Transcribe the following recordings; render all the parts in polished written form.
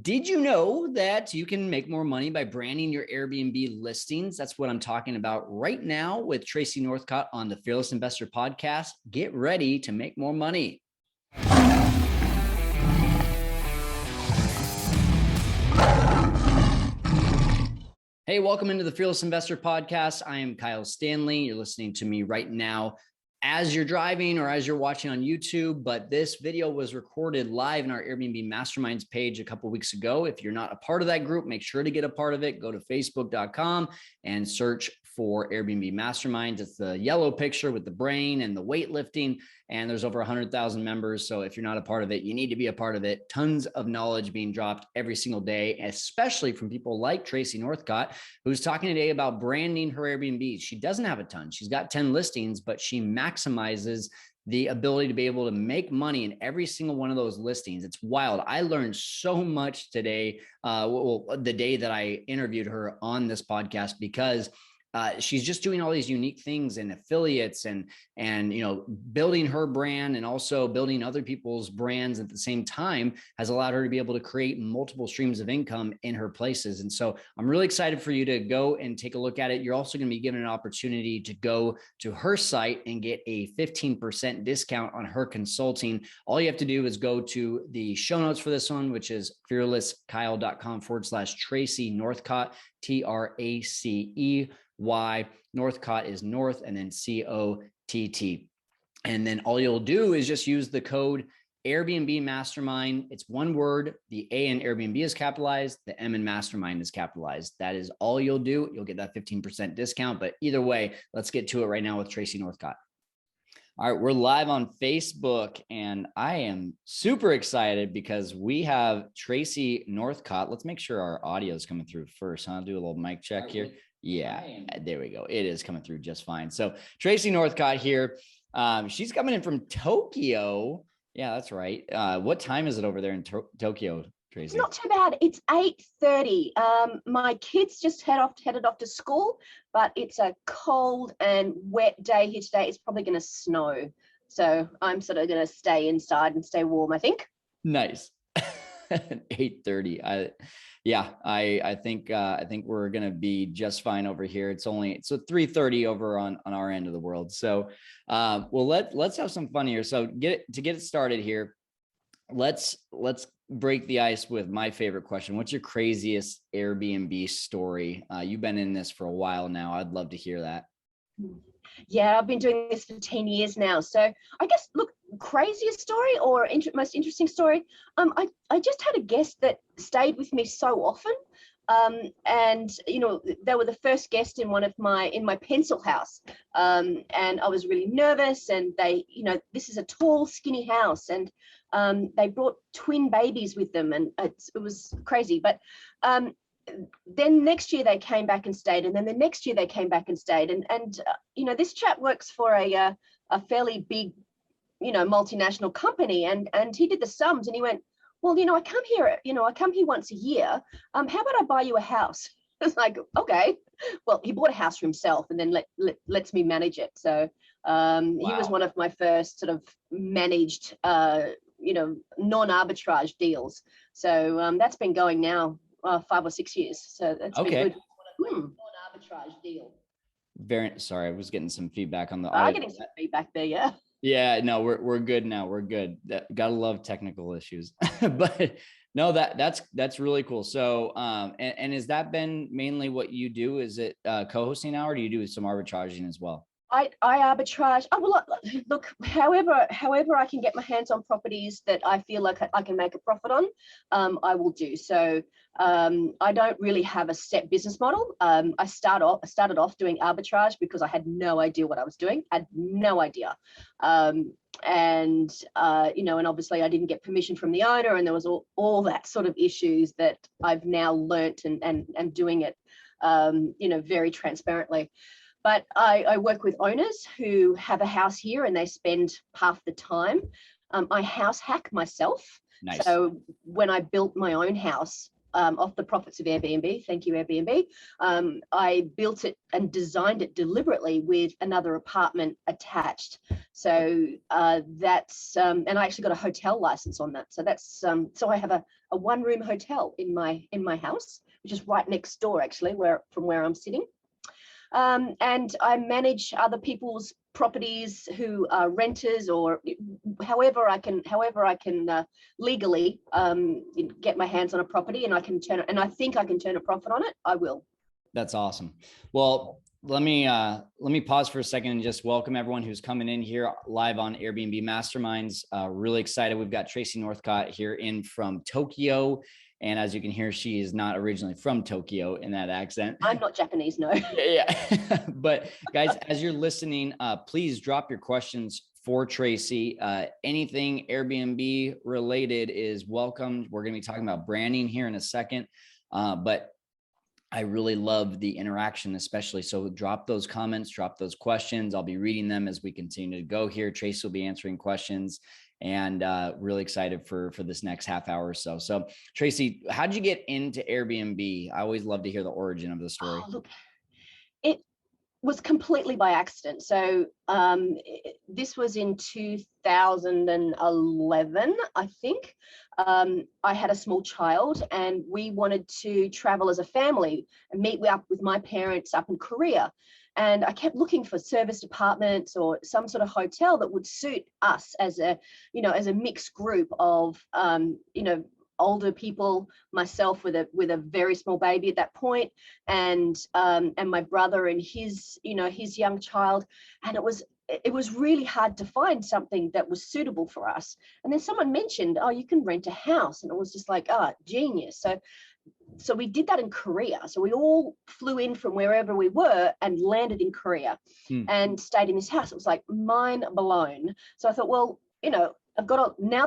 Did you know that you can make more money by branding your Airbnb listings? That's what I'm talking about right now with Tracey Northcott on the Fearless Investor Podcast. Get ready to make more money. Hey, welcome into the Fearless Investor Podcast. I am Kyle Stanley. You're listening to me right now as you're driving or as you're watching on YouTube, but this video was recorded live in our Airbnb Masterminds page a couple of weeks ago. If you're not a part of that group, make sure to get a part of it. Go to facebook.com and search for Airbnb Masterminds. It's the yellow picture with the brain and the weightlifting, and there's over 100,000 members. So if you're not a part of it, you need to be a part of it. Tons of knowledge being dropped every single day, especially from people like Tracey Northcott, who's talking today about branding her Airbnbs. She doesn't have a ton. She's got 10 listings, but she maximizes the ability to be able to make money in every single one of those listings. It's wild. I learned so much today, the day that I interviewed her on this podcast, because she's just doing all these unique things and affiliates and building her brand and also building other people's brands at the same time has allowed her to be able to create multiple streams of income in her places. And so I'm really excited for you to go and take a look at it. You're also going to be given an opportunity to go to her site and get a 15% discount on her consulting. All you have to do is go to the show notes for this one, which is fearlesskyle.com/Tracey Northcott, TRACEY. Northcott is North and then COTT. And then all you'll do is just use the code Airbnb Mastermind. It's one word. The A in Airbnb is capitalized. The M in Mastermind is capitalized. That is all you'll do. You'll get that 15% discount. But either way, let's get to it right now with Tracey Northcott. All right, we're live on Facebook, and I am super excited because we have Tracey Northcott. Let's make sure our audio is coming through first. I'll do a little mic check here. Yeah, there we go. It is coming through just fine. So Tracey Northcott here. She's coming in from Tokyo. Yeah, that's right. What time is it over there in Tokyo, Tracey? Not too bad. It's 8:30. My kids just headed off to school, but it's a cold and wet day here today. It's probably going to snow. So I'm sort of going to stay inside and stay warm, I think. Nice. 8:30. I think we're gonna be just fine over here. It's 3:30 over on our end of the world. So let's have some fun here. So to get it started here, let's break the ice with my favorite question. What's your craziest Airbnb story? You've been in this for a while now. I'd love to hear that. Yeah, I've been doing this for 10 years now. So I guess, look, craziest story or most interesting story. I just had a guest that stayed with me so often. And they were the first guest in my pencil house. And I was really nervous, and this is a tall, skinny house, and they brought twin babies with them, and it was crazy. But then next year they came back and stayed, and then the next year they came back and stayed, and this chap works for a fairly big multinational company, and he did the sums, and he went, well, I come here once a year. How about I buy you a house? It's like, okay. Well, he bought a house for himself and then lets me manage it. So wow. He was one of my first sort of managed non-arbitrage deals. So that's been going now 5 or 6 years. So that's okay. Been good. Non-arbitrage deal. Very sorry, I was getting some feedback on the audio. Getting some feedback there, yeah. Yeah, no, we're good now. We're good. Gotta love technical issues, but no, that's really cool. So, and has that been mainly what you do? Is it co-hosting now, or do you do some arbitraging as well? I arbitrage. Oh, well, look, however I can get my hands on properties that I feel like I can make a profit on, I will do. So I don't really have a set business model. I started off doing arbitrage because I had no idea what I was doing. I had no idea. And obviously I didn't get permission from the owner, and there was all that sort of issues that I've now learnt and doing it, very transparently. But I work with owners who have a house here and they spend half the time. I house hack myself. Nice. So when I built my own house, off the profits of Airbnb. Thank you, Airbnb. I built it and designed it deliberately with another apartment attached. So that's and I actually got a hotel license on that. So that's so I have a one-room hotel in my house, which is right next door, actually, from where I'm sitting. And I manage other people's properties who are renters, or however I can legally get my hands on a property, and I think I can turn a profit on it. I will. That's awesome. Well, let me pause for a second and just welcome everyone who's coming in here live on Airbnb Masterminds. Really excited. We've got Tracey Northcott here in from Tokyo. And as you can hear, she is not originally from Tokyo in that accent. I'm not Japanese, no. Yeah. But guys, as you're listening, please drop your questions for Tracey. Anything Airbnb related is welcome. We're going to be talking about branding here in a second. But I really love the interaction, especially. So drop those comments, drop those questions. I'll be reading them as we continue to go here. Tracey will be answering questions, and really excited for this next half hour or so. So Tracey, how did you get into Airbnb? I always love to hear the origin of the story. Oh, look, it was completely by accident. So this was in 2011, I think. I had a small child, and we wanted to travel as a family and meet up with my parents up in Korea. And I kept looking for serviced apartments or some sort of hotel that would suit us as a mixed group of, older people, myself with a very small baby at that point, and my brother and his young child. And it was really hard to find something that was suitable for us. And then someone mentioned, oh, you can rent a house. And it was just like, genius. So we did that in Korea. So we all flew in from wherever we were and landed in Korea and stayed in this house. It was like mind blown. So I thought, well, now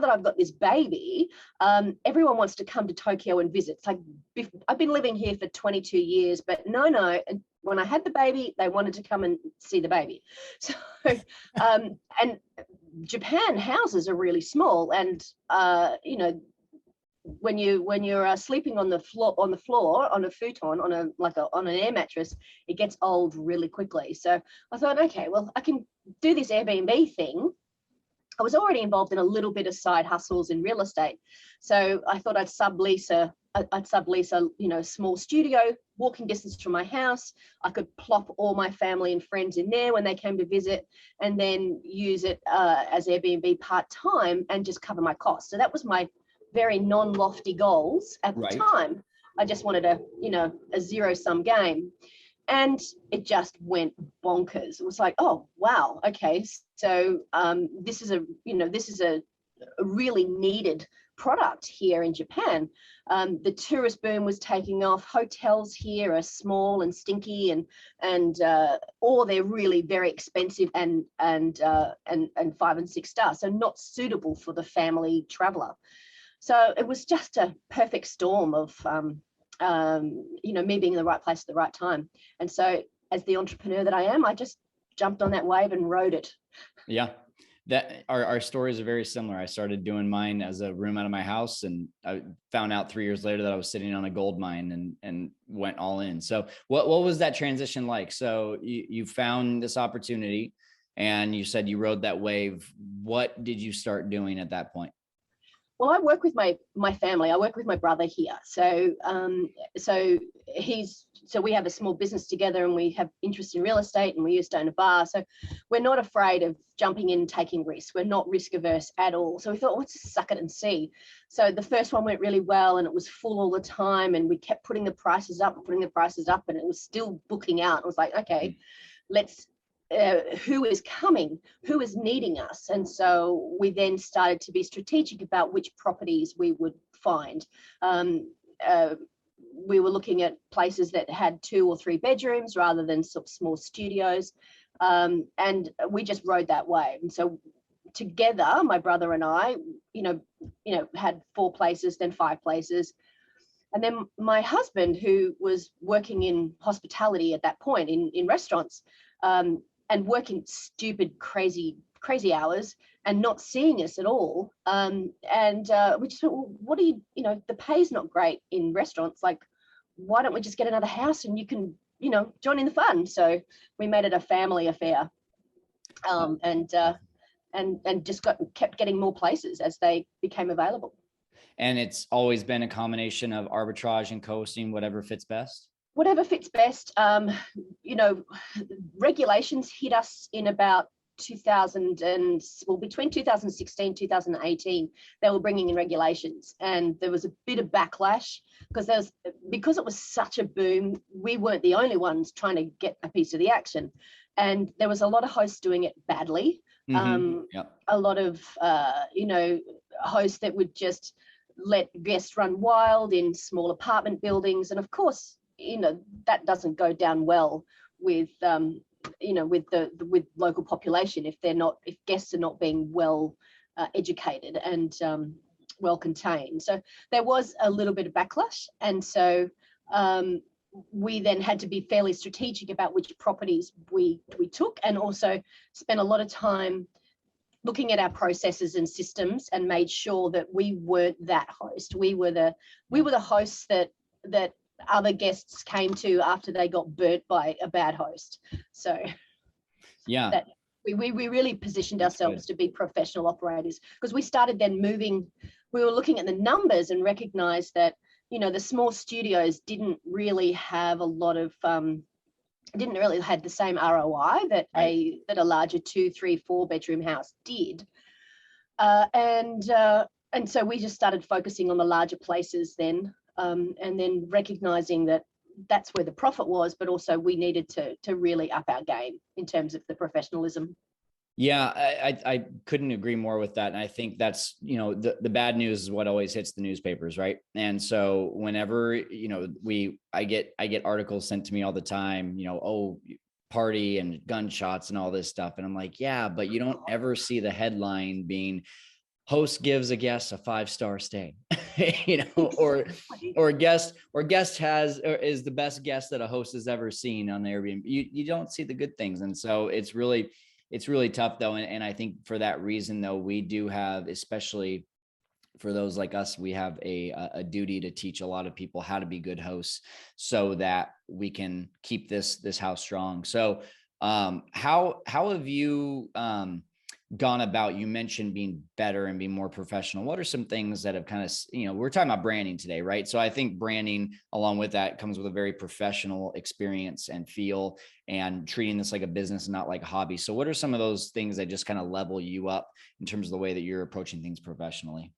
that I've got this baby, everyone wants to come to Tokyo and visit. It's like, I've been living here for 22 years, but no. And when I had the baby, they wanted to come and see the baby. So, and Japan houses are really small, and when you're sleeping on the floor on a futon on an air mattress, it gets old really quickly. So I thought, okay, well, I can do this Airbnb thing. I was already involved in a little bit of side hustles in real estate, so I thought I'd sublease a small studio, walking distance from my house. I could plop all my family and friends in there when they came to visit, and then use it as Airbnb part-time and just cover my costs. So that was my very non-lofty goals at the time. I just wanted a zero-sum game. And it just went bonkers. It was like, oh, wow, okay. So this is a really needed product here in Japan. The tourist boom was taking off. Hotels here are small and stinky, or they're really very expensive and 5 and 6 stars, so not suitable for the family traveler. So it was just a perfect storm of me being in the right place at the right time. And so as the entrepreneur that I am, I just jumped on that wave and rode it. Yeah. That our stories are very similar. I started doing mine as a room out of my house, and I found out 3 years later that I was sitting on a gold mine and went all in. So what was that transition like? So you found this opportunity and you said you rode that wave. What did you start doing at that point? Well, I work with my family. I work with my brother here. So we have a small business together, and we have interest in real estate, and we used to own a bar. So we're not afraid of jumping in and taking risks. We're not risk averse at all. So we thought, let's just suck it and see. So the first one went really well, and it was full all the time, and we kept putting the prices up, and it was still booking out. I was like, okay, who is coming, who is needing us? And so we then started to be strategic about which properties we would find. We were looking at places that had 2 or 3 bedrooms rather than sort of small studios, and we just rode that wave. And so together, my brother and I, had 4 places, then 5 places. And then my husband, who was working in hospitality at that point in restaurants, and working stupid, crazy hours, and not seeing us at all. We just thought, well, what do you know, the pay's not great in restaurants. Like, why don't we just get another house and you can, you know, join in the fun? So we made it a family affair, and just kept getting more places as they became available. And it's always been a combination of arbitrage and co-hosting, whatever fits best. Whatever fits best. You know, regulations hit us in about 2000 and, well, between 2016 2018 they were bringing in regulations, and there was a bit of backlash because it was such a boom. We weren't the only ones trying to get a piece of the action, and there was a lot of hosts doing it badly. Yep. A lot of you know, hosts that would just let guests run wild in small apartment buildings, and of course, you know, that doesn't go down well with you know, with local population if guests are not being well educated and well contained. So there was a little bit of backlash, and so we then had to be fairly strategic about which properties we took, and also spent a lot of time looking at our processes and systems, and made sure that we weren't that host. We were the hosts that other guests came to after they got burnt by a bad host. So yeah, that we really positioned ourselves to be professional operators, because we started then moving. We were looking at the numbers and recognized that, you know, the small studios didn't really have a lot of didn't really had the same ROI that a larger 2, 3, 4 bedroom house did, and so we just started focusing on the larger places then, and then recognizing that that's where the profit was, but also we needed to really up our game in terms of the professionalism. Yeah, I couldn't agree more with that. And I think that's, you know, the bad news is what always hits the newspapers, right? And so whenever, you know, I get articles sent to me all the time, you know, oh, party and gunshots and all this stuff. And I'm like, yeah, but you don't ever see the headline being host gives a guest a 5-star stay, you know, or guest is the best guest that a host has ever seen on Airbnb. You don't see the good things. And so it's really tough though. And I think for that reason though, we do have, especially for those like us, we have a duty to teach a lot of people how to be good hosts so that we can keep this house strong. So how have you gone about, you mentioned being better and being more professional. What are some things that have kind of, you know, we're talking about branding today, right? So I think branding along with that comes with a very professional experience and feel, and treating this like a business and not like a hobby. So what are some of those things that just kind of level you up in terms of the way that you're approaching things professionally?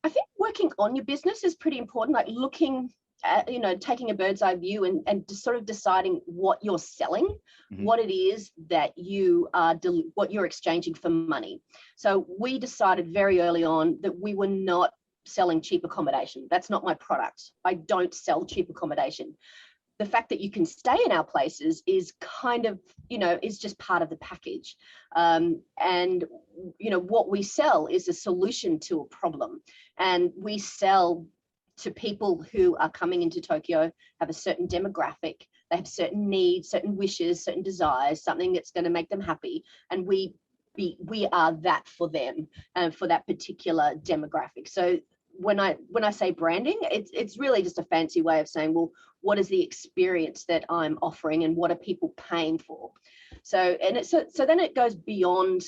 I think working on your business is pretty important, like looking at, you know, taking a bird's eye view and just sort of deciding what you're selling, what it is that you are, what you're exchanging for money. So we decided very early on that we were not selling cheap accommodation. That's not my product. I don't sell cheap accommodation. The fact that you can stay in our places is kind of, you know, is just part of the package. And, you know, what we sell is a solution to a problem. And we sell to people who are coming into Tokyo, have a certain demographic, they have certain needs, certain wishes, certain desires, something that's going to make them happy. And we are that for them and for that particular demographic. So when I say branding, it's really just a fancy way of saying, well, what is the experience that I'm offering and what are people paying for? So, and so then it goes beyond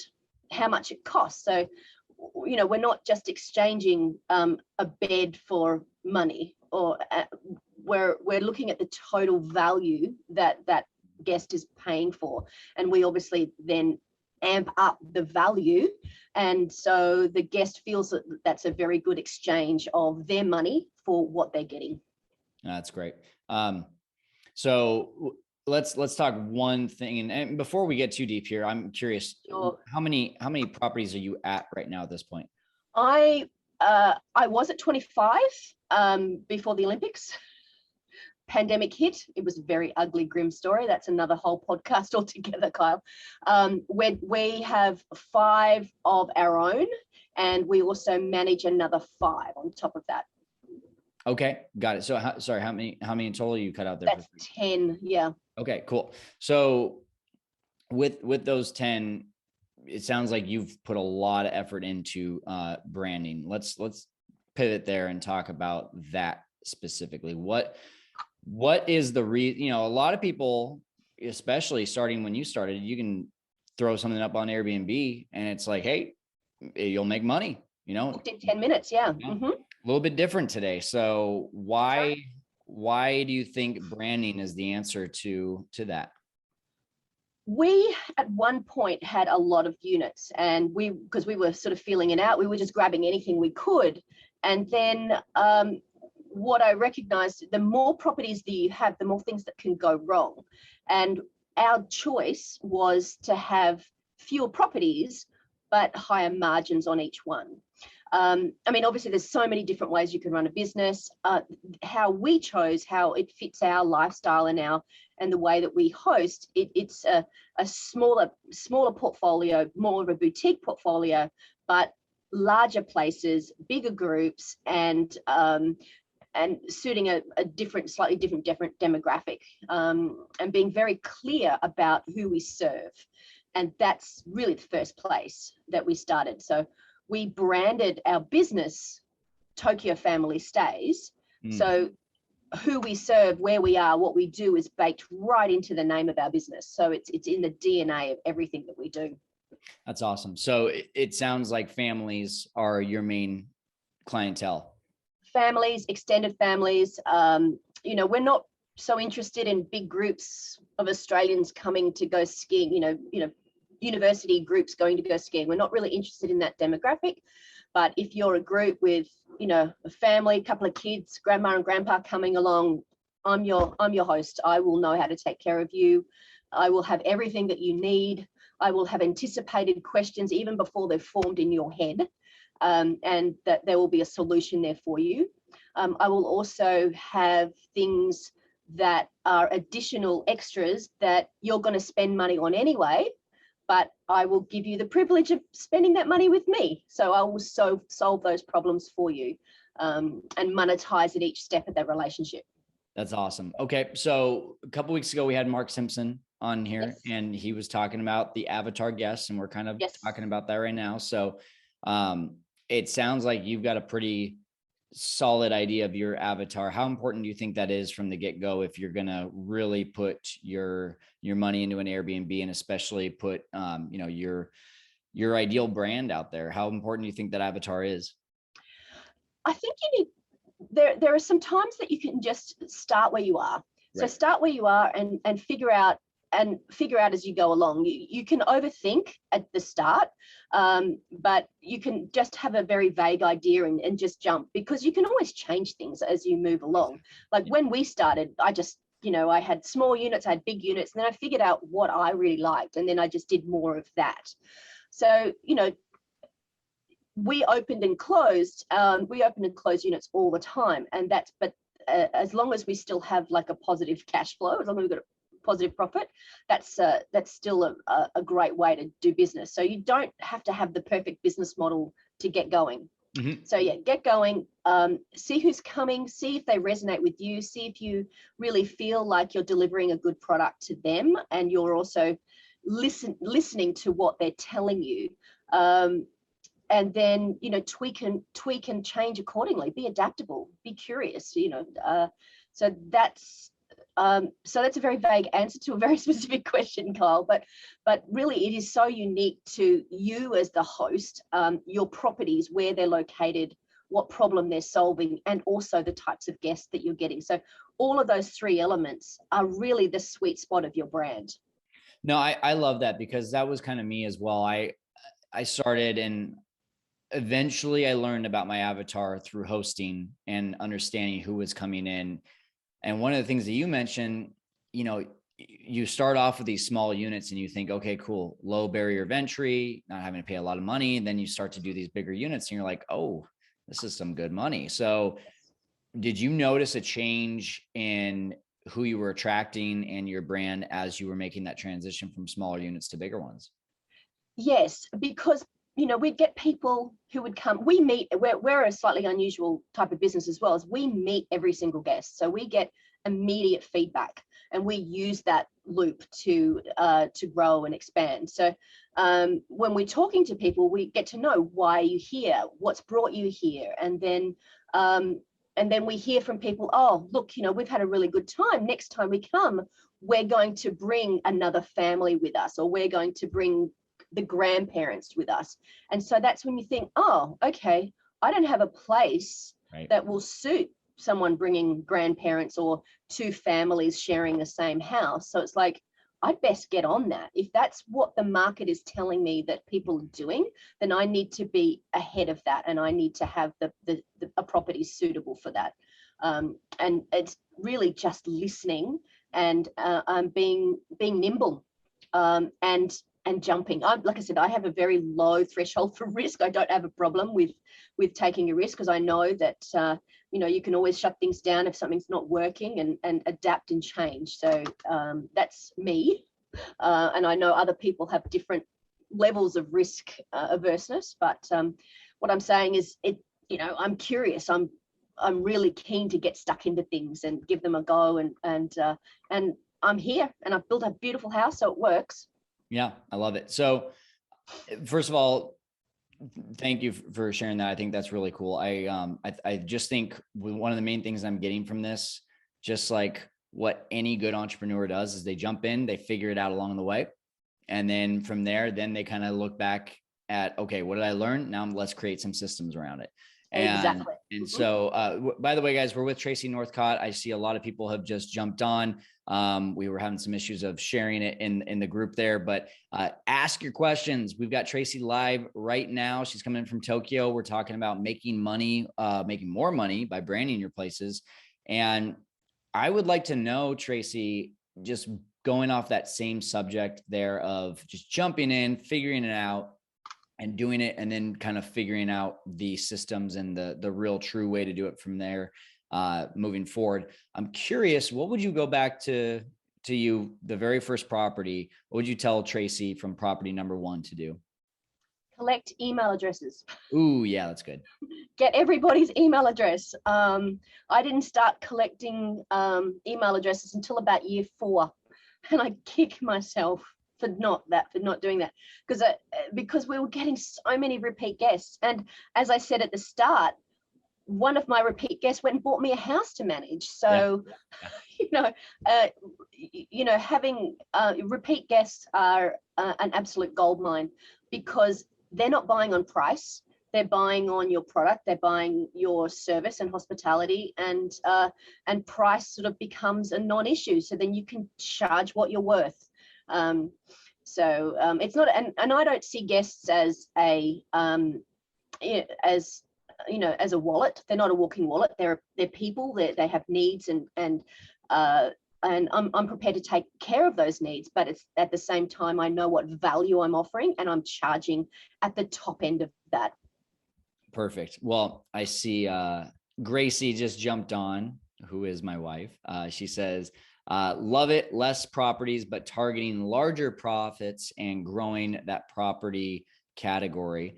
how much it costs. So, you know, we're not just exchanging a bed for money, or we're looking at the total value that guest is paying for, and we obviously then amp up the value, and so the guest feels that that's a very good exchange of their money for what they're getting. That's great. So let's talk one thing, and before we get too deep here, I'm curious, Sure. how many properties are you at right now at this point? I was at 25 before the Olympics. Pandemic hit. It was a very ugly, grim story. That's another whole podcast altogether, Kyle. We have 5 of our own, and we also manage another 5 on top of that. Okay, got it. So sorry, how many in total you cut out there? That's 10. Yeah. Okay, cool. So with those 10, it sounds like you've put a lot of effort into branding. Let's pivot there and talk about that specifically. What is the you know, a lot of people, especially starting when you started, you can throw something up on Airbnb and it's like, hey, you'll make money, you know, Booked in 10 minutes. Yeah. a little bit different today. So why do you think branding is the answer to that? We at one point had a lot of units, and because we were sort of feeling it out, we were just grabbing anything we could. And then what I recognized, the more properties that you have, the more things that can go wrong. And our choice was to have fewer properties, but higher margins on each one. I mean, obviously, there's so many different ways you can run a business. How we chose, how it fits our lifestyle and the way that we host, it's a smaller portfolio, more of a boutique portfolio, but larger places, bigger groups, and suiting a slightly different demographic, and being very clear about who we serve. And that's really the first place that we started. So we branded our business Tokyo Family Stays. So who we serve, where we are, what we do is baked right into the name of our business. So it's in the DNA of everything that we do. That's awesome. So it sounds like families are your main clientele. Families, extended families. You know, we're not so interested in big groups of Australians coming to go skiing, you know, university groups going to go skiing. We're not really interested in that demographic. But if you're a group with, you know, a family, a couple of kids, grandma and grandpa coming along, I'm your host. I will know how to take care of you. I will have everything that you need. I will have anticipated questions even before they're formed in your head, and that there will be a solution there for you. I will also have things that are additional extras that you're going to spend money on anyway, but I will give you the privilege of spending that money with me. So I will solve those problems for you, and monetize at each step of that relationship. That's awesome. Okay. So a couple of weeks ago, we had Mark Simpson on here, yes, and he was talking about the avatar guests, and we're kind of talking about that right now. So it sounds like you've got a pretty solid idea of your avatar. How important do you think that is from the get-go if you're going to really put your money into an Airbnb, and especially put you know, your ideal brand out there? How important do you think that avatar is? I think you need, there are some times that you can just start where you are. So start where you are and figure out as you go along. You can overthink at the start, but you can just have a very vague idea and just jump, because you can always change things as you move along. Like when we started, I just, you know, I had small units, I had big units, and then I figured out what I really liked, and then I just did more of that. So, you know, we opened and closed units all the time, and but as long as we still have like a positive cash flow, as long as we've got a positive profit, that's still a great way to do business. So you don't have to have the perfect business model to get going. So yeah, get going, see who's coming, see if they resonate with you, see if you really feel like you're delivering a good product to them, and you're also listening to what they're telling you. And then, you know, tweak and change accordingly. Be adaptable. Be curious. You know, so that's a very vague answer to a very specific question, Kyle. But really, it is so unique to you as the host, your properties, where they're located, what problem they're solving, and also the types of guests that you're getting. So all of those three elements are really the sweet spot of your brand. No, I love that, because that was kind of me as well. I started, and eventually I learned about my avatar through hosting and understanding who was coming in. And one of the things that you mentioned, you know, you start off with these small units and you think, okay, cool, low barrier of entry, not having to pay a lot of money. And then you start to do these bigger units and you're like, oh, this is some good money. So did you notice a change in who you were attracting and your brand as you were making that transition from smaller units to bigger ones? Yes, because, you know, we'd get people who would come. We meet, we're a slightly unusual type of business as well, as we meet every single guest. So we get immediate feedback, and we use that loop to grow and expand. So when we're talking to people, we get to know, why are you here, what's brought you here, and then we hear from people, oh, look, we've had a really good time. Next time we come, we're going to bring another family with us, or we're going to bring the grandparents with us. And so that's when you think, oh, okay, I don't have a place that will suit someone bringing grandparents or two families sharing the same house. So it's like, I'd best get on that. If that's what the market is telling me that people are doing, then I need to be ahead of that, and I need to have a property suitable for that. And it's really just listening and being nimble and jumping. Like I said, I have a very low threshold for risk. I don't have a problem with taking a risk, because I know that you can always shut things down if something's not working, and adapt and change. So that's me, and I know other people have different levels of risk averseness. But what I'm saying is, I'm curious. I'm really keen to get stuck into things and give them a go, and I'm here, and I've built a beautiful house, so it works. Yeah, I love it. So first of all, thank you for sharing that. I think that's really cool. I just think one of the main things I'm getting from this, just like what any good entrepreneur does, is they jump in, they figure it out along the way. And then from there, then they kind of look back at, okay, what did I learn? Now let's create some systems around it. Exactly. And so, by the way, guys, we're with Tracey Northcott. I see a lot of people have just jumped on. We were having some issues of sharing it in the group there, but ask your questions. We've got Tracey live right now. She's coming in from Tokyo. We're talking about making money, making more money by branding your places. And I would like to know, Tracey, just going off that same subject there of just jumping in, figuring it out, and doing it, and then kind of figuring out the systems and the real true way to do it from there, moving forward. I'm curious, what would you go back to you, the very first property? What would you tell Tracey from property number 1 to do? Collect email addresses. Ooh, yeah, that's good. Get everybody's email address. I didn't start collecting email addresses until about year 4, and I kick myself for not doing that, because we were getting so many repeat guests. And as I said at the start, one of my repeat guests went and bought me a house to manage. So having repeat guests are an absolute goldmine, because they're not buying on price, they're buying on your product, they're buying your service and hospitality, and price sort of becomes a non-issue. So then you can charge what you're worth. It's not, and I don't see guests as a wallet. They're not a walking wallet. They're people. They have needs, and I'm prepared to take care of those needs. But it's at the same time, I know what value I'm offering, and I'm charging at the top end of that. Perfect. Well, I see Gracie just jumped on, who is my wife. She says, love it. Less properties, but targeting larger profits and growing that property category.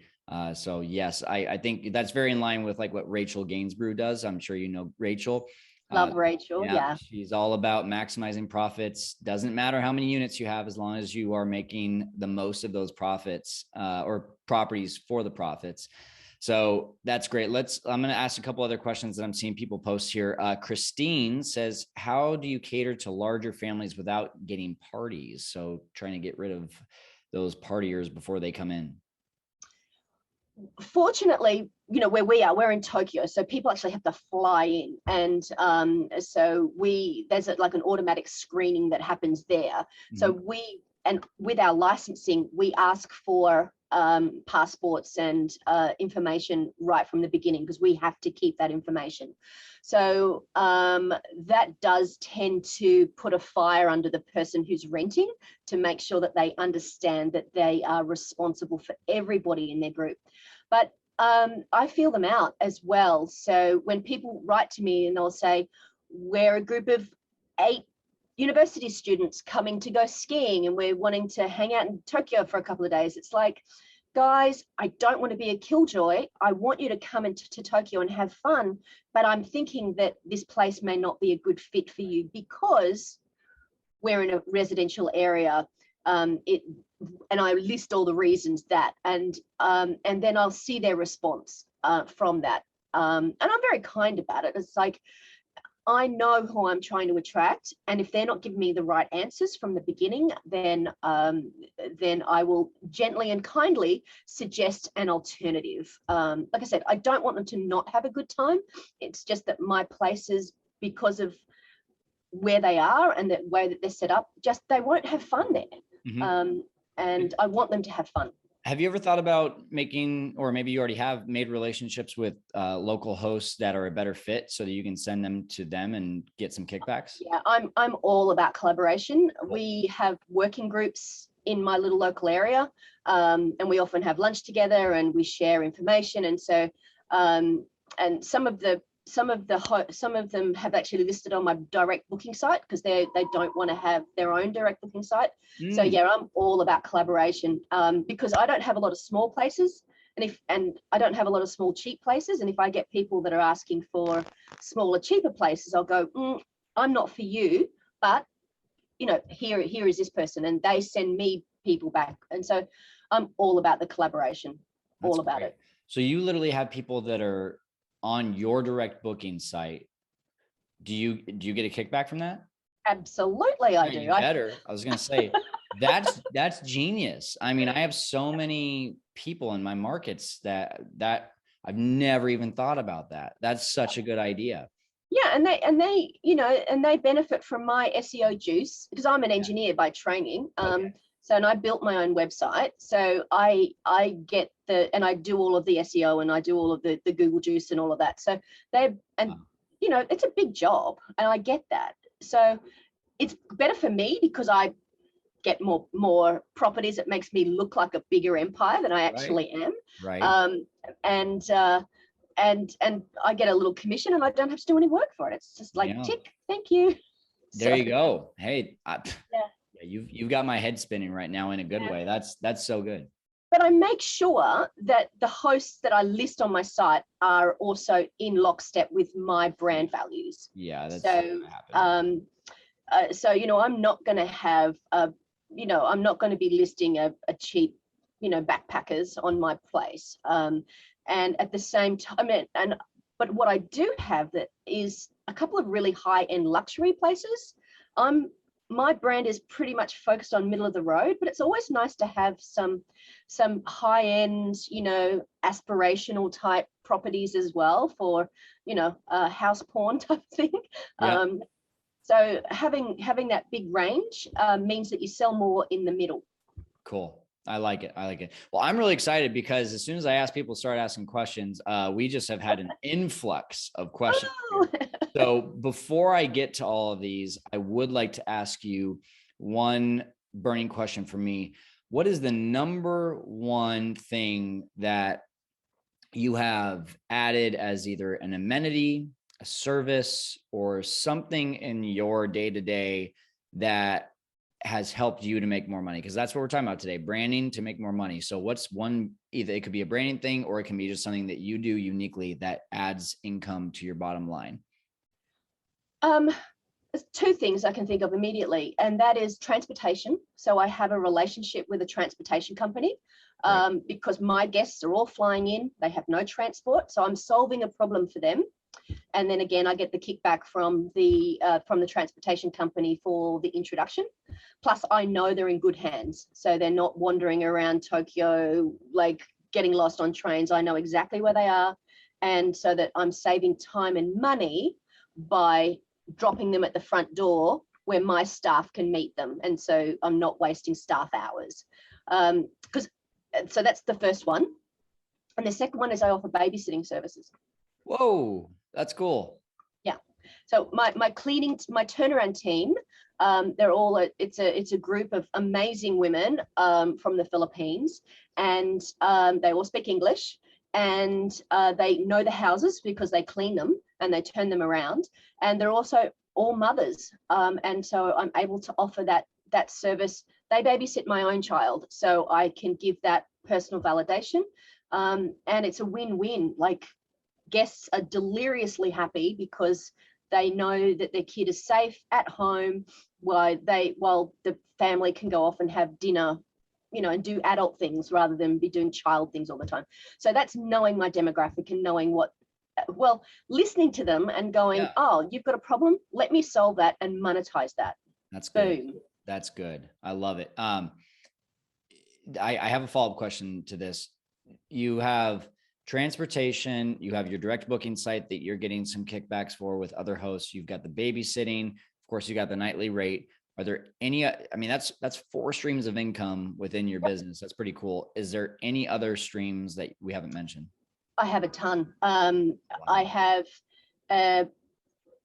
So yes, I think that's very in line with like what Rachel Gainsborough does. I'm sure you know Rachel. Love Rachel. Yeah. She's all about maximizing profits. Doesn't matter how many units you have, as long as you are making the most of those profits, or properties for the profits. So that's great. I'm going to ask a couple other questions that I'm seeing people post here. Christine says, how do you cater to larger families without getting parties? So trying to get rid of those partiers before they come in. Fortunately, where we are, we're in Tokyo, so people actually have to fly in, and so there's like an automatic screening that happens there. Mm-hmm. So with our licensing, we ask for passports and information right from the beginning, because we have to keep that information. So that does tend to put a fire under the person who's renting, to make sure that they understand that they are responsible for everybody in their group. But I feel them out as well. So when people write to me and they'll say, we're a group of 8 university students coming to go skiing, and we're wanting to hang out in Tokyo for a couple of days, it's like, guys, I don't want to be a killjoy. I want you to come into Tokyo and have fun, but I'm thinking that this place may not be a good fit for you because we're in a residential area. And I list all the reasons that, and then I'll see their response from that. And I'm very kind about it. It's like, I know who I'm trying to attract, and if they're not giving me the right answers from the beginning, then I will gently and kindly suggest an alternative. Like I said, I don't want them to not have a good time. It's just that my places, because of where they are and the way that they're set up, just they won't have fun there. Mm-hmm. And I want them to have fun. Have you ever thought about making, or maybe you already have made relationships with local hosts that are a better fit so that you can send them to them and get some kickbacks? Yeah, I'm all about collaboration. Cool. We have working groups in my little local area, and we often have lunch together and we share information. And so, and some of them have actually listed on my direct booking site because they don't want to have their own direct booking site. So yeah, I'm all about collaboration, because I don't have a lot of small places, and I don't have a lot of small cheap places. And if I get people that are asking for smaller, cheaper places, I'll go, I'm not for you, but here is this person, and they send me people back. And so I'm all about the collaboration. That's all about great. it. So you literally have people that are on your direct booking site. Do you get a kickback from that? Absolutely, I do. Better. I was gonna say that's genius. I mean, I have so many people in my markets that I've never even thought about that. That's such a good idea. Yeah, and they benefit from my SEO juice because I'm an engineer by training. Okay. So, and I built my own website. So I get and I do all of the SEO and I do all of the Google juice and all of that. So it's a big job, and I get that. So it's better for me because I get more properties. It makes me look like a bigger empire than I actually am. Right. And I get a little commission, and I don't have to do any work for it. It's just like, tick, thank you. There you go. Hey, yeah, you've got my head spinning right now in a good way. That's so good. But I make sure that the hosts that I list on my site are also in lockstep with my brand values. Yeah, that's so. I'm not going to have I'm not going to be listing a cheap, backpackers on my place. And at the same time, but what I do have that is a couple of really high-end luxury places. My brand is pretty much focused on middle of the road, but it's always nice to have some high-end, aspirational type properties as well for, house porn type thing. Yeah. So having that big range means that you sell more in the middle. Cool. I like it. Well, I'm really excited because as soon as I ask people to start asking questions, we just have had an influx of questions. So before I get to all of these, I would like to ask you one burning question for me. What is the number one thing that you have added as either an amenity, a service, or something in your day-to-day that has helped you to make more money? Because that's what we're talking about today, branding to make more money. So what's one, either it could be a branding thing or it can be just something that you do uniquely that adds income to your bottom line? There's two things I can think of immediately, and that is transportation. So I have a relationship with a transportation company because my guests are all flying in. They have no transport. So I'm solving a problem for them. And then again, I get the kickback from the transportation company for the introduction. Plus, I know they're in good hands. So they're not wandering around Tokyo, like getting lost on trains. I know exactly where they are. And so that I'm saving time and money by dropping them at the front door where my staff can meet them. And so I'm not wasting staff hours. So that's the first one. And the second one is I offer babysitting services. Whoa, that's cool. Yeah. So my turnaround team, they're all it's a group of amazing women from the Philippines, and they all speak English, and they know the houses because they clean them and they turn them around, and they're also all mothers, and so I'm able to offer that service they babysit my own child, so I can give that personal validation. And it's a win-win. Like, guests are deliriously happy because they know that their kid is safe at home while the family can go off and have dinner, and do adult things rather than be doing child things all the time. So that's knowing my demographic and knowing listening to them and going, oh, you've got a problem, let me solve that and monetize that. That's good. Boom. That's good. I love it. I have a follow-up question to this. You have transportation, you have your direct booking site that you're getting some kickbacks for with other hosts. You've got the babysitting. Of course, you got the nightly rate. Are there any, that's 4 streams of income within your business. That's pretty cool. Is there any other streams that we haven't mentioned? I have a ton. I have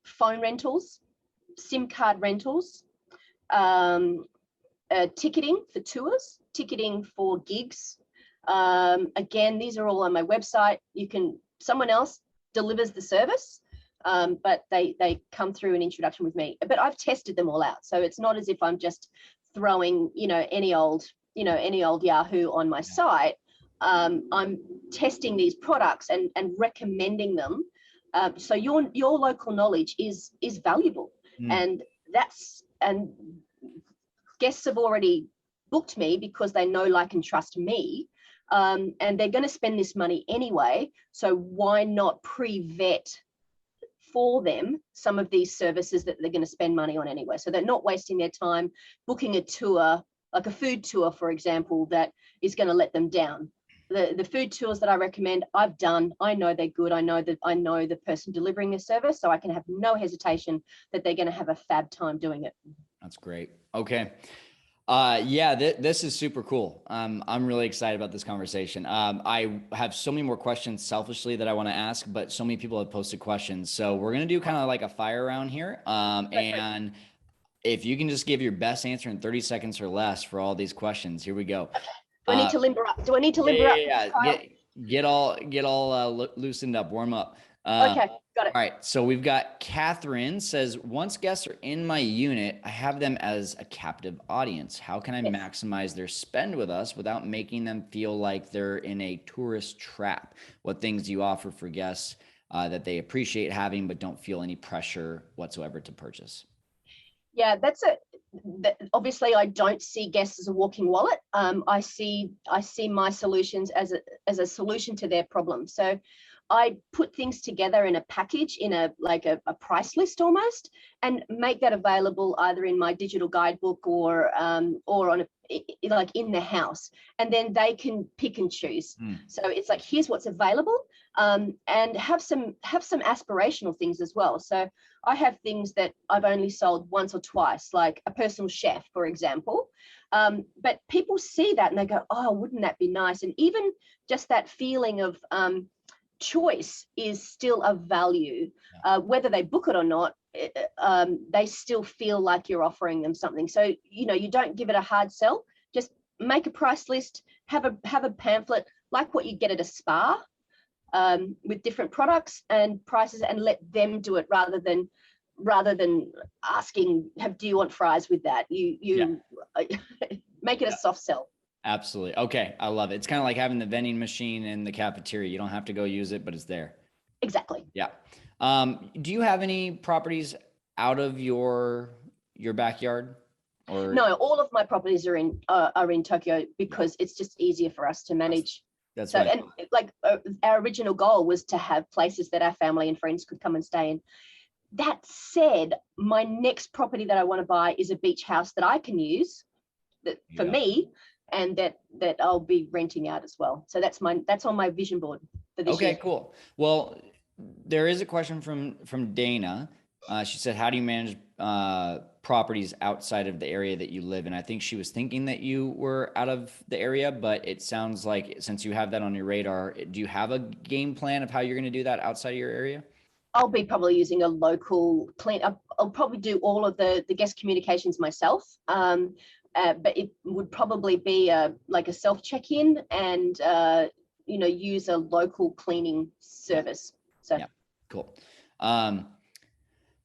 phone rentals, SIM card rentals, ticketing for tours, ticketing for gigs. Again, these are all on my website. Someone else delivers the service, but they come through an introduction with me. But I've tested them all out, so it's not as if I'm just throwing any old Yahoo on my site. I'm testing these products and recommending them. So your local knowledge is valuable, and guests have already booked me because they know, like, and trust me. And they're going to spend this money anyway. So why not pre-vet for them some of these services that they're going to spend money on anyway? So they're not wasting their time booking a tour, like a food tour, for example, that is going to let them down. The food tours that I recommend, I've done. I know they're good. I know the person delivering the service, so I can have no hesitation that they're going to have a fab time doing it. That's great. Okay. This is super cool. I'm really excited about this conversation. I have so many more questions selfishly that I want to ask, but so many people have posted questions. So we're going to do kind of like a fire round here. And if you can just give your best answer in 30 seconds or less for all these questions, here we go. Do I need to limber up? Yeah. Get all loosened up, warm up. Okay, got it. All right. So we've got Catherine says, once guests are in my unit, I have them as a captive audience. How can I maximize their spend with us without making them feel like they're in a tourist trap? What things do you offer for guests that they appreciate having, but don't feel any pressure whatsoever to purchase? Yeah, obviously I don't see guests as a walking wallet. I see my solutions as a solution to their problem. So I put things together in a package, in a price list almost, and make that available either in my digital guidebook or on in the house, and then they can pick and choose. So it's like, here's what's available, and have some aspirational things as well. So I have things that I've only sold once or twice, like a personal chef, for example. But people see that and they go, oh, wouldn't that be nice? And even just that feeling of choice is still a value. Whether they book it or not, they still feel like you're offering them something. So you don't give it a hard sell. Just make a price list, have a pamphlet like what you get at a spa, with different products and prices, and let them do it rather than asking, do you want fries with that? You make it a soft sell. Absolutely. Okay. I love it. It's kind of like having the vending machine in the cafeteria. You don't have to go use it, but it's there. Exactly. Yeah. Do you have any properties out of your backyard? Or no, all of my properties are in Tokyo because it's just easier for us to manage. That's so, right. And our original goal was to have places that our family and friends could come and stay in. That said, my next property that I want to buy is a beach house that I can use for me, and that I'll be renting out as well. So that's on my vision board for this year. Okay, cool. Well, there is a question from Dana. She said, how do you manage properties outside of the area that you live in? I think she was thinking that you were out of the area, but it sounds like since you have that on your radar, do you have a game plan of how you're going to do that outside of your area? I'll be probably using a local I'll probably do all of the guest communications myself. But it would probably be like a self check-in and use a local cleaning service. So yeah, cool.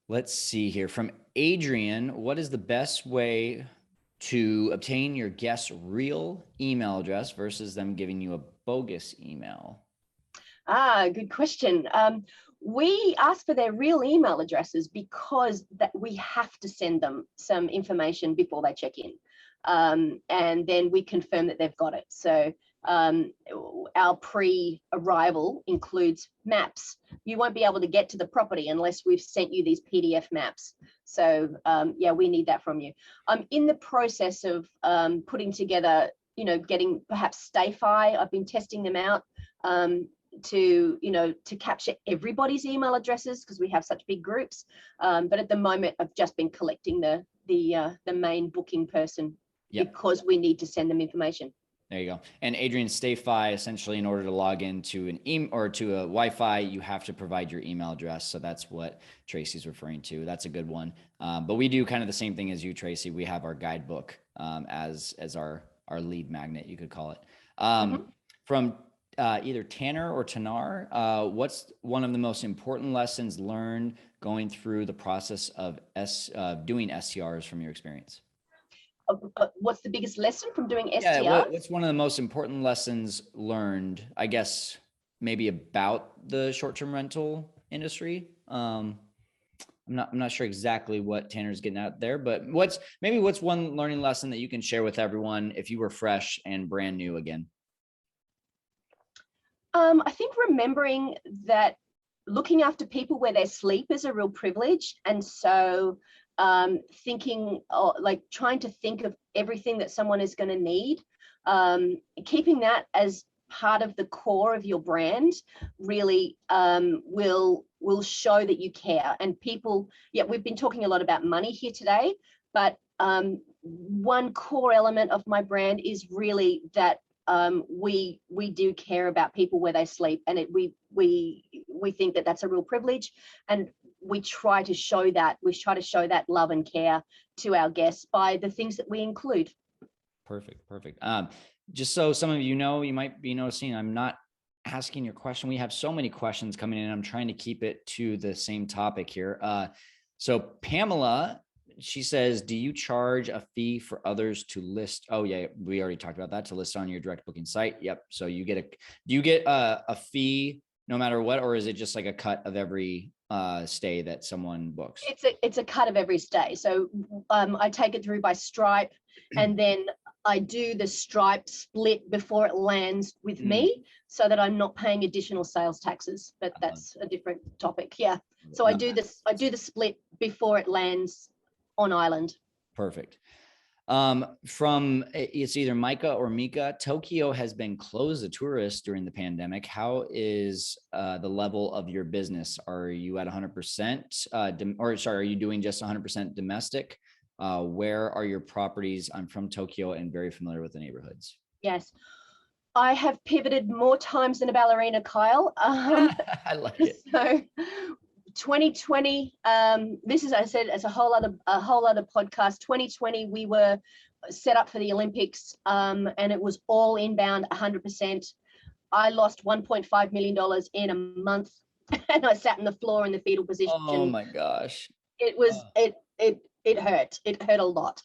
Let's see here from Adrian. What is the best way to obtain your guest's real email address versus them giving you a bogus email? Good question. We ask for their real email addresses because that we have to send them some information before they check in. And then we confirm that they've got it. So our pre-arrival includes maps. You won't be able to get to the property unless we've sent you these PDF maps. So yeah, we need that from you. I'm in the process of putting together, getting perhaps StayFi. I've been testing them out to capture everybody's email addresses because we have such big groups. But at the moment, I've just been collecting the main booking person because we need to send them information. There you go. And Adrian, StayFi, essentially, in order to log into an email or to a Wi-Fi, you have to provide your email address. So that's what Tracey's referring to. That's a good one. But we do kind of the same thing as you, Tracey. We have our guidebook as our lead magnet, you could call it. From either Tanner or Tanar, what's one of the most important lessons learned going through the process of doing STRs from your experience? What's the biggest lesson from doing STRs? Yeah, what's one of the most important lessons learned, I guess, maybe about the short-term rental industry? I'm not sure exactly what Tanner's getting out there, but what's one learning lesson that you can share with everyone if you were fresh and brand new again? I think remembering that looking after people where they sleep is a real privilege. And so thinking, trying to think of everything that someone is going to need, keeping that as part of the core of your brand really will show that you care. And people, we've been talking a lot about money here today, but one core element of my brand is really that we do care about people where they sleep, and we think that that's a real privilege, and we try to show that. We try to show that love and care to our guests by the things that we include. Perfect. Just so some of you know, you might be noticing I'm not asking your question. We have so many questions coming in. I'm trying to keep it to the same topic here. So Pamela, she says, do you charge a fee for others to list? Oh yeah, we already talked about that, to list on your direct booking site. Yep. So do you get a fee no matter what, or is it just like a cut of every stay that someone books? It's a cut of every stay. So I take it through by Stripe, and then I do the Stripe split before it lands with me, so that I'm not paying additional sales taxes. But that's a different topic. Yeah. So I do the split before it lands on island. Perfect. From it's either Micah or Mika, Tokyo has been closed to tourists during the pandemic. How is the level of your business? Are you at 100%? Are you doing just 100% domestic? Where are your properties? I'm from Tokyo and very familiar with the neighborhoods. Yes. I have pivoted more times than a ballerina, Kyle. I like it. So 2020, this is, I said, it's a whole other podcast. 2020, we were set up for the Olympics, and it was all inbound 100%. I lost $1.5 million in a month, and I sat on the floor in the fetal position. Oh my gosh. It was, it hurt. It hurt a lot.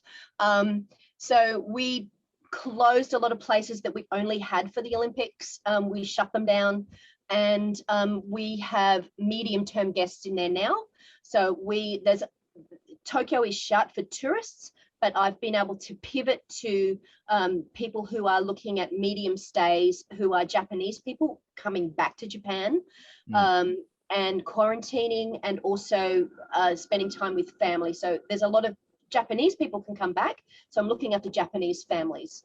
So we closed a lot of places that we only had for the Olympics. We shut them down. And we have medium-term guests in there now. So Tokyo is shut for tourists, but I've been able to pivot to people who are looking at medium stays, who are Japanese people coming back to Japan, and quarantining, and also spending time with family. So there's a lot of Japanese people can come back. So I'm looking after Japanese families,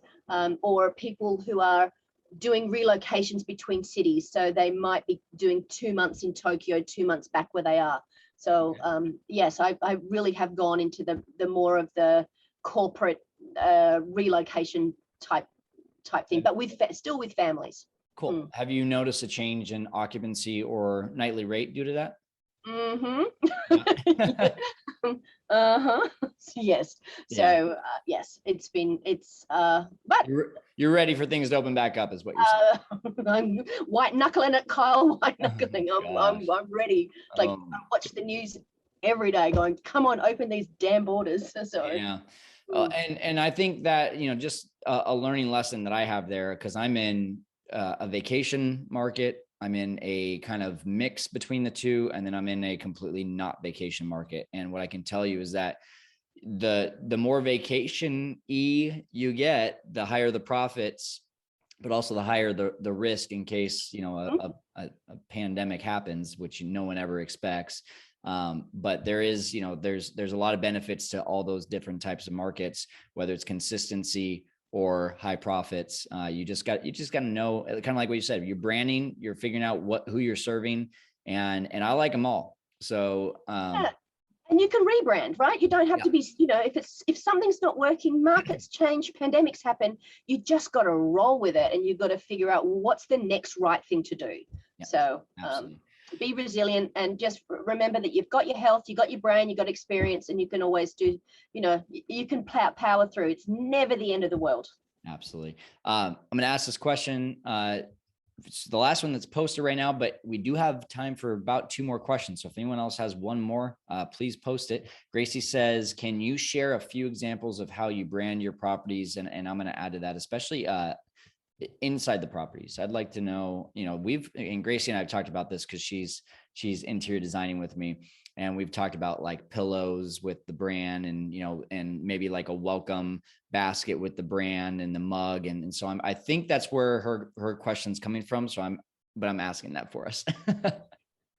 or people who are doing relocations between cities. So they might be doing 2 months in Tokyo, 2 months back where they are. So yes, I really have gone into the more of the corporate relocation type thing, but still with families. Cool. Have you noticed a change in occupancy or nightly rate due to that? Yes. So yes, but you're ready for things to open back up, is what you're saying. I'm white knuckling it, Kyle. White knuckling. I'm ready. Like I watch the news every day, going, "Come on, open these damn borders." So yeah. And I think that, just a learning lesson that I have there, because I'm in a vacation market. I'm in a kind of mix between the two, and then I'm in a completely not vacation market. And what I can tell you is that the more vacation-y you get, the higher the profits, but also the higher the risk in case, a pandemic happens, which no one ever expects. But there is, there's a lot of benefits to all those different types of markets, whether it's consistency or high profits. You just got to know, kind of like what you said, you're branding, you're figuring out who you're serving, and I like them all. So, yeah. And you can rebrand, right? You don't have to be, if something's not working, markets change, pandemics happen, you just got to roll with it, and you've got to figure out what's the next right thing to do. Yeah, so be resilient, and just remember that you've got your health, you've got your brain, you've got experience, and you can always do, you can power through. It's never the end of the world. Absolutely. I'm going to ask this question. It's the last one that's posted right now, but we do have time for about 2 more questions. So if anyone else has one more, please post it. Gracie says, can you share a few examples of how you brand your properties? And I'm going to add to that, especially inside the properties. I'd like to know, and Gracie and I have talked about this because she's interior designing with me. And we've talked about like pillows with the brand, and, and maybe like a welcome basket with the brand and the mug. And so I think that's where her question's coming from. So I'm asking that for us.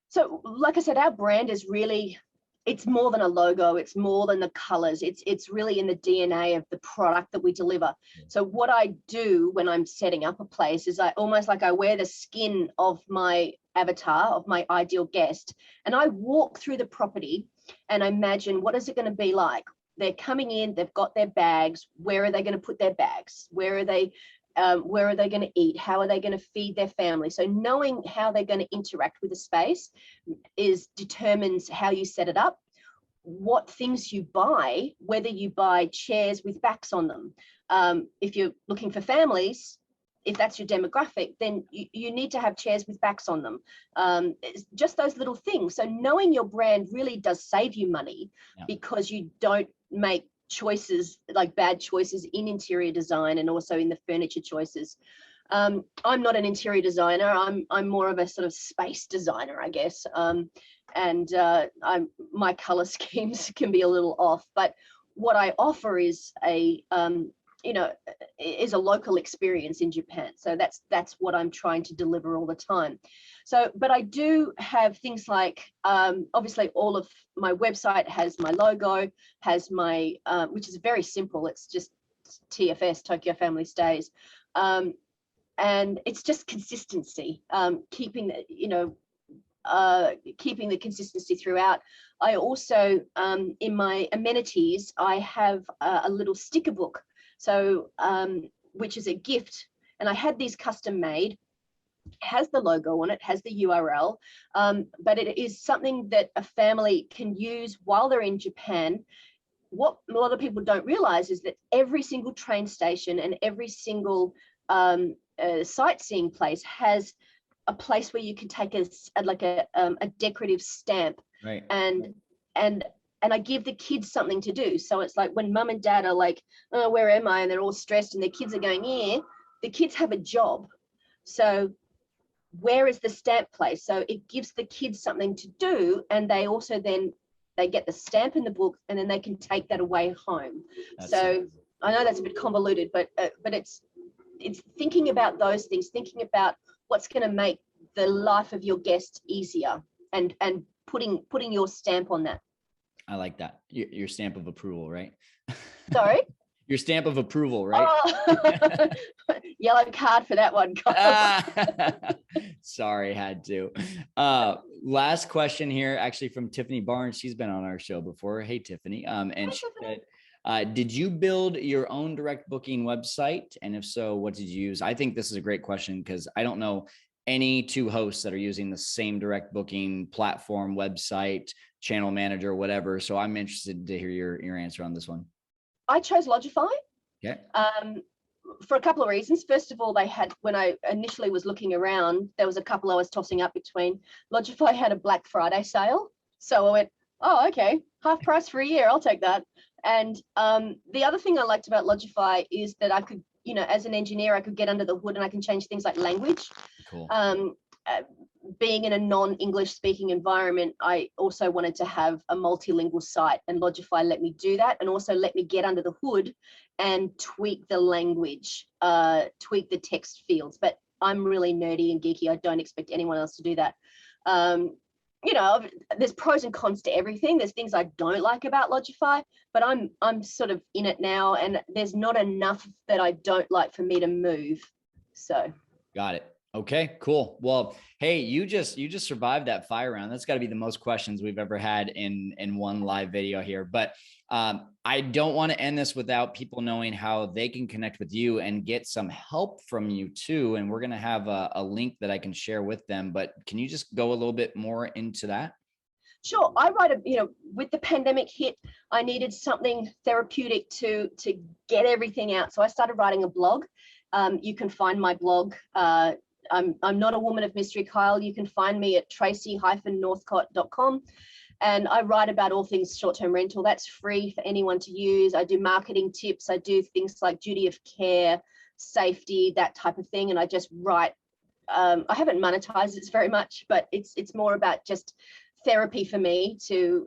So like I said, our brand is really, it's more than a logo. It's more than the colors. It's really in the DNA of the product that we deliver. So what I do when I'm setting up a place is I wear the skin of my avatar, of my ideal guest, and I walk through the property and I imagine, what is it going to be like? They're coming in, they've got their bags. Where are they going to put their bags? Where are they going to eat? How are they going to feed their family? So knowing how they're going to interact with the space determines how you set it up, what things you buy, whether you buy chairs with backs on them. If you're looking for families, if that's your demographic, then you need to have chairs with backs on them. It's just those little things. So knowing your brand really does save you money, because you don't make choices, like bad choices in interior design and also in the furniture choices. I'm not an interior designer. I'm more of a sort of space designer, I guess. My color schemes can be a little off, but what I offer is a local experience in Japan. So that's what I'm trying to deliver all the time. So, but I do have things like, obviously all of my website has my logo, has my, which is very simple. It's just TFS, Tokyo Family Stays. And it's just consistency, keeping the consistency throughout. I also, in my amenities, I have a little sticker book. So, which is a gift. And I had these custom made, has the logo on it, has the URL, but it is something that a family can use while they're in Japan. What a lot of people don't realize is that every single train station and every single sightseeing place has a place where you can take a decorative stamp, right? And I give the kids something to do. So it's like when mum and dad are like, oh, where am I? And they're all stressed and their kids are going, yeah, the kids have a job. So where is the stamp place? So it gives the kids something to do. And they also they get the stamp in the book, and then they can take that away home. So I know that's a bit convoluted, but it's thinking about those things, thinking about what's going to make the life of your guest easier, and putting your stamp on that. I like that. Your stamp of approval, right? Sorry? Your stamp of approval, right? Oh, yellow card for that one. Sorry, had to. Last question here, actually from Tiffany Barnes. She's been on our show before. Hey, Tiffany. And she said, did you build your own direct booking website? And if so, what did you use? I think this is a great question, because I don't know any 2 hosts that are using the same direct booking platform, website, channel manager, whatever. So I'm interested to hear your answer on this one. I chose Logify. Yeah. For a couple of reasons. First of all, when I initially was looking around, there was a couple I was tossing up between. Logify had a Black Friday sale. So I went, Oh, okay. Half price for a year. I'll take that. And the other thing I liked about Logify is that I could, as an engineer, I could get under the hood and I can change things like language. Cool. Uh, Being in a non-English speaking environment, I also wanted to have a multilingual site, and Logify let me do that, and also let me get under the hood and tweak the language, tweak the text fields. But I'm really nerdy and geeky. I don't expect anyone else to do that. There's pros and cons to everything. There's things I don't like about Logify, but I'm sort of in it now, and there's not enough that I don't like for me to move. So got it. Okay, cool. Well, hey, you just survived that fire round. That's got to be the most questions we've ever had in one live video here. But I don't want to end this without people knowing how they can connect with you and get some help from you too. And we're going to have a link that I can share with them. But can you just go a little bit more into that? Sure. I write with the pandemic hit, I needed something therapeutic to get everything out. So I started writing a blog. You can find my blog. I'm not a woman of mystery, Kyle. You can find me at Tracey-Northcott.com. And I write about all things short-term rental. That's free for anyone to use. I do marketing tips. I do things like duty of care, safety, that type of thing. And I just write. I haven't monetized it very much, but it's more about just therapy for me to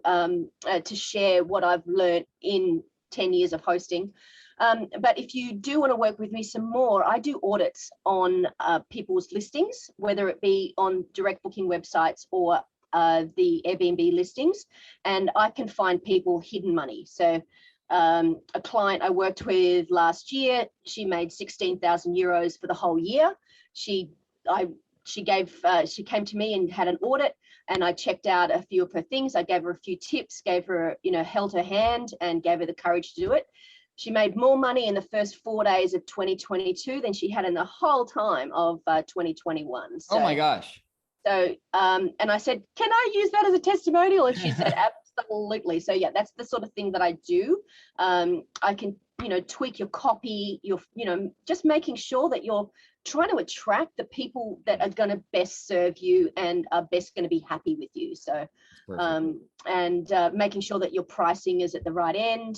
share what I've learned in 10 years of hosting. But if you do want to work with me some more, I do audits on people's listings, whether it be on direct booking websites or the Airbnb listings, and I can find people hidden money. So a client I worked with last year, she made 16,000 euros for the whole year. She came to me and had an audit, and I checked out a few of her things. I gave her a few tips, gave her, held her hand and gave her the courage to do it. She made more money in the first 4 days of 2022 than she had in the whole time of 2021. So, oh my gosh. So, and I said, can I use that as a testimonial? And she said, absolutely. So yeah, that's the sort of thing that I do. I can, tweak your copy, just making sure that you're trying to attract the people that are going to best serve you and are best going to be happy with you. So, making sure that your pricing is at the right end.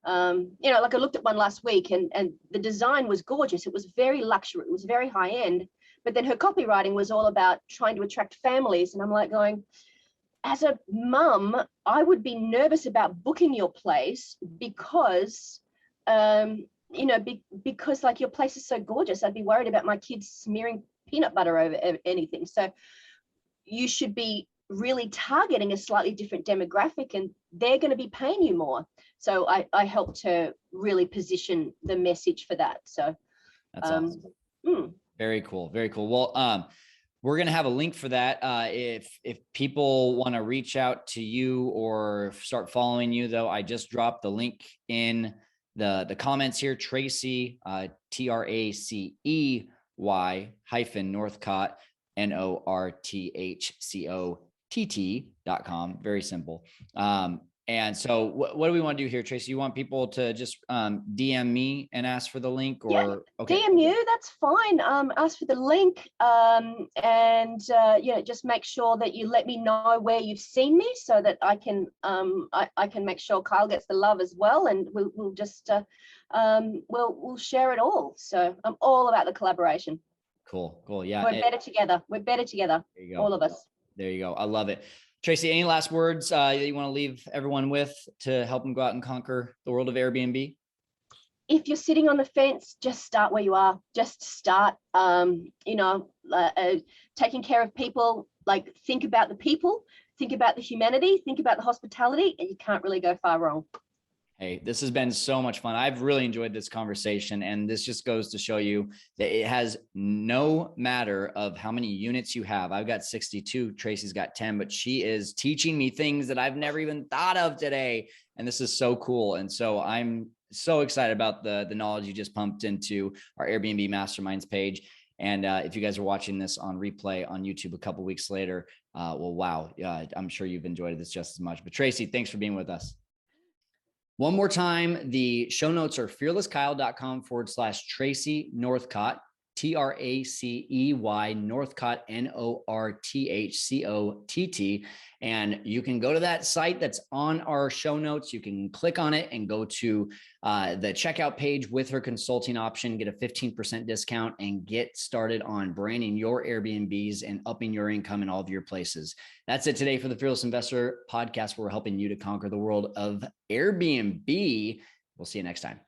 Like I looked at one last week and the design was gorgeous. It was very luxury. It was very high end, but then her copywriting was all about trying to attract families. And I'm like going, as a mum, I would be nervous about booking your place because, because like your place is so gorgeous. I'd be worried about my kids smearing peanut butter over anything. So you should be really targeting a slightly different demographic, and they're going to be paying you more. So I help to really position the message for that. So that's awesome. Very cool. Very cool. Well, we're going to have a link for that. If people want to reach out to you or start following you, though, I just dropped the link in the comments here. Tracey, TRACEY-Northcott, NORTHCOTT.com. Very simple. And so what do we want to do here, Tracey? You want people to just DM me and ask for the link, or yeah, okay. DM you, that's fine. Ask for the link, and just make sure that you let me know where you've seen me, so that I can I can make sure Kyle gets the love as well, and we'll just we'll share it all. So I'm all about the collaboration. Cool. Yeah, we're better together. We're better together. There you go. All of us. There you go. I love it. Tracey, any last words that you want to leave everyone with to help them go out and conquer the world of Airbnb? If you're sitting on the fence, just start where you are. Just start, taking care of people. Like, think about the people, think about the humanity, think about the hospitality, and you can't really go far wrong. Hey, this has been so much fun. I've really enjoyed this conversation, and this just goes to show you that it has no matter of how many units you have. I've got 62, Tracey's got 10, but she is teaching me things that I've never even thought of today. And this is so cool. And so I'm so excited about the knowledge you just pumped into our Airbnb Masterminds page. And if you guys are watching this on replay on YouTube a couple weeks later, well, wow, I'm sure you've enjoyed this just as much. But Tracey, thanks for being with us. One more time, the show notes are fearlesskyle.com/Tracey Northcott, Tracey, Northcott, Northcott. And you can go to that site that's on our show notes. You can click on it and go to the checkout page with her consulting option, get a 15% discount, and get started on branding your Airbnbs and upping your income in all of your places. That's it today for the Fearless Investor podcast, where we're helping you to conquer the world of Airbnb. We'll see you next time.